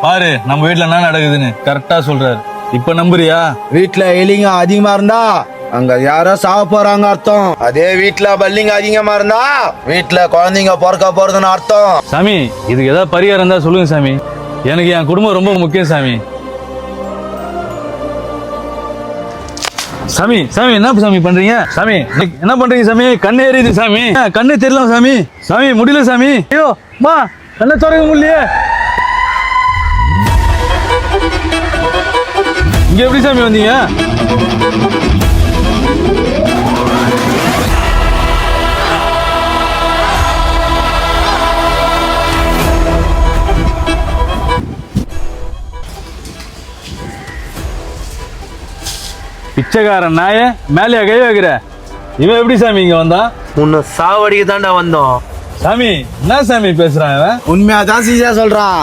பாரு நம்ம வீட்டுல என்ன நடக்குதுன்னு கரெக்டா சொல்றாரு. இப்ப நம்புறியா? வீட்டுல எலிங்க அதிகமா இருந்தா அங்க யாரோ சாவ போறாங்க அர்த்தம். அதே வீட்டுல பல்லிங்க அதிகமா இருந்தா வீட்டுல குழந்தைங்க பிறக்க போறதுன்னு அர்த்தம். சாமி இதுக்கு ஏதாவது பரிகாரம் இருந்தா சொல்லுங்க சாமி. எனக்கு என் குடும்பம் ரொம்ப முக்கியம் சாமி. சாமி சாமி என்ன சாமி பண்றீங்க? சாமி என்ன பண்றீங்க சாமி? கண்ணு எரியுது சாமி. கண்ணு தெரியல சாமி. சாமி முடியல சாமி. ஐயோ மா கண்ணை திறக்க முடியலையே. இங்க எப்படி சாமி வந்தீங்க? பிச்சைக்காரன் நாய மேலே கை வைக்கிற இவன் எப்படி சாமி இங்க வந்தான்? உன்னை சாவடிக்க தாண்டா வந்தோம். சாமி என்ன சாமி பேசுறான் இவன்? உண்மையாதான் சீசா சொல்றான்.